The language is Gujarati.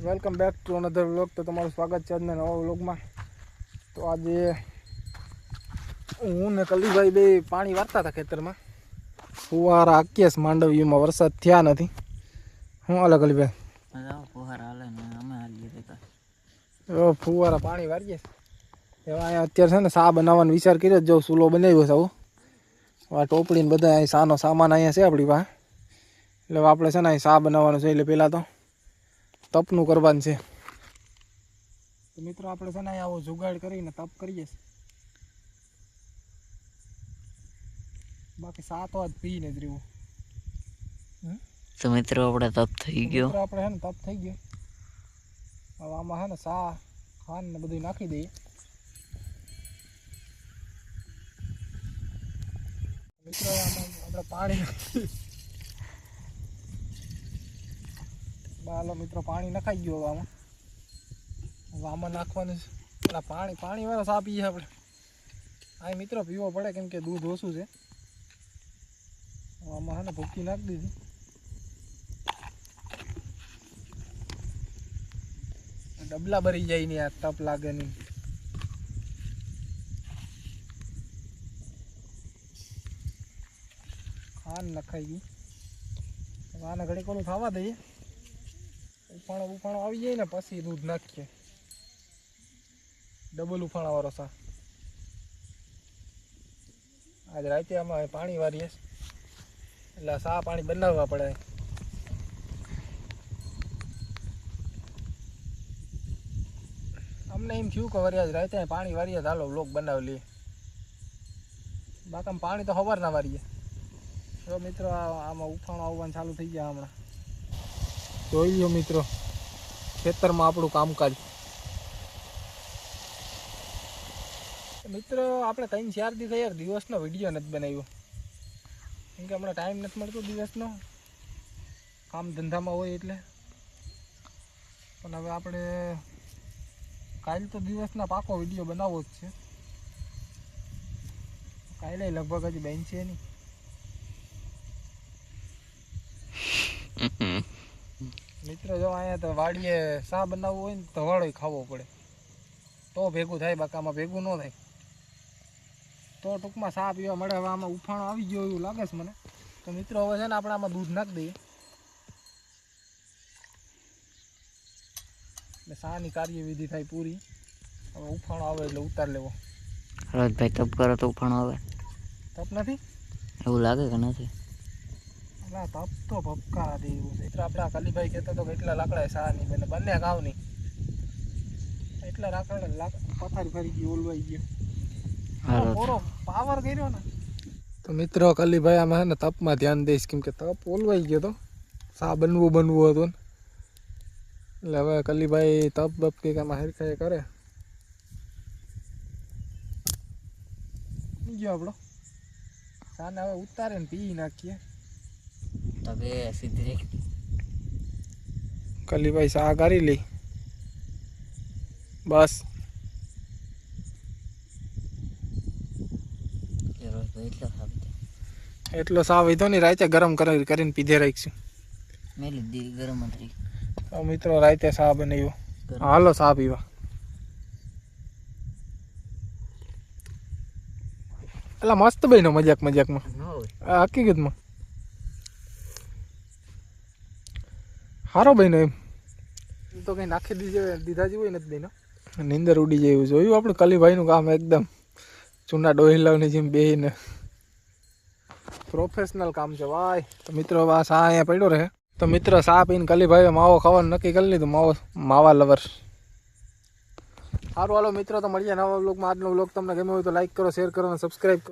Welcome back to another vlog. તો તમારું સ્વાગત છે આજના નવા વ્લોગમાં. તો આજે હું ને કલીભાઈ બે પાણી વારતા હતા ખેતરમાં. ફુવારા આક્યાસ માંડવીમાં વરસાદ થયા નથી. શું હાલે કલીભાઈ? ફુવારા પાણી વારીએ. એવા અહીંયા અત્યારે છે ને સા બનાવવાનો વિચાર કર્યો જ. જો ચૂલો બનાવ્યો છે આવું. આ ટોપડીને બધા અહીં સાનો સામાન અહીંયા છે આપણી પાસે. એટલે આપણે છે ને અહીં સા બનાવવાનું છે. એટલે પહેલાં તો તપનું કરવાનું છે. તો મિત્રો આપણે છે ને આવો જુગાડ કરીને તપ કરીએ. બાકી સા તો આજ પીને જ રહેવું. તો મિત્રો આપણે તપ થઈ ગયો. આપણે છે ને તપ થઈ ગયો. હવે આમાં છે ને સા ખાંડ ને બધું નાખી દઈએ. મિત્રો આપણે પાણી હાલો મિત્રો પાણી નખાઈ ગયું. હવે આમાં નાખવાનું છે પાણી વાળા સા પીએ આપણે. આ મિત્રો પીવો પડે કેમ કે દૂધ ઓછું છે. આમાં છે ને ભૂકી નાખી દીધી. ડબલા ભરી જાય ને આ તપ લાગે નહીં. ખાંડ નખાઈ ગઈ. આને ઘડીક ઓલું થવા દઈએ. ઉફાણો આવી જાય ને પછી દૂધ નાખીએ. ડબલ ઉફાણા વાળો સા. આજ રાતે આમાં પાણી વારીએ એટલે સા પાણી બનાવવા પડે. અમને એમ થયું કે વરી આજ રાતે પાણી વારીએ તો હાલો વ્લોગ બનાવી લઈએ. બાકી પાણી તો ખબર ના વારીએ. તો મિત્રો આમાં ઉફાણો આવવાનું ચાલુ થઈ ગયા. હમણાં જોઈ લો મિત્રો ખેતરમાં આપણું કામકાજ. મિત્રો આપણે 3-4 દી થયા દિવસનો વિડીયો નથી બનાવ્યો કેમ કે હમણાં ટાઈમ નથી મળતો દિવસનો. કામ ધંધામાં હોય એટલે. પણ હવે આપણે કાલે તો દિવસના પાકો વિડીયો બનાવવો જ છે. કાલે લગભગ હજી બેન છે નહીં. મિત્રો જો અહીંયા તો વાડીએ સા બનાવવું હોય ને તો વાળો ખાવો પડે તો ભેગું થાય. બાકી આમાં ભેગું ન થાય. તો ટૂંકમાં સા પીવા મળે. હવે આમાં ઉફાણો આવી ગયો એવું લાગે છે મને. તો મિત્રો હવે છે ને આપણે આમાં દૂધ નાખી દઈએ એટલે સાની કાર્યવિધિ થાય પૂરી. હવે ઉફાણો આવે એટલે ઉતાર લેવો. હરજભાઈ તપ કરો તો ઉફાણો આવે. તપ નથી એવું લાગે કે નથી? તપ તો ભપકા દેવું છે. એટલે આપણા કલીભાઈ કહેતો હતો કે એટલા લાકડા સા નહીં બને. બંને ગાવ નહીં એટલા લાકડા પથારી ફરી ગઈ ઓલવાઈ ગયો. પૂરો પાવર કર્યો ને. તો મિત્રો કલીભાઈ આમાં છે ને તપમાં ધ્યાન દઈશ કેમ કે તપ ઓલવાઈ ગયો તો સા બનવું હતું ને. એટલે હવે કલીભાઈ તપ બપ કંઈક આમાં હરખાઈ કરે. ગયો આપણો સાને હવે ઉતારે ને પી નાખીએ. તબે સીધી કલીભાઈ સા કરી લઈ બસ. એટલો સા વીધો નહીં. રાતે ગરમ કરીને પીધે રાખીશું. મેલી દી ગરમ હતી. તો મિત્રો રાતે સા બનાવ્યો. હાલો સા પીવા. એટલે મસ્ત બન્યો મજાકમાં. હકીકતમાં સારો બન્યો. એમ તો કઈ નાખી દીધા જેવું નથી બન્યો. નીંદર ઉડી જાય એવું જોયું. આપણે કલીભાઈનું કામ એકદમ ચૂના ડોહિલાવની જેમ બેહીને પ્રોફેશનલ કામ છે ભાઈ. તો મિત્રો આ સા અહીંયા પડ્યો રહે. તો મિત્રો સા પીને કલીભાઈએ માવો ખાવાનું નક્કી કરી લીધું. માવા લવર. સારું હાલો મિત્રો તો મળીએ નવા વ્લોગમાં. આજનો વ્લોગ તમને ગમ્યો હોય તો લાઈક કરો, શેર કરો અને સબસ્ક્રાઈબ કરો.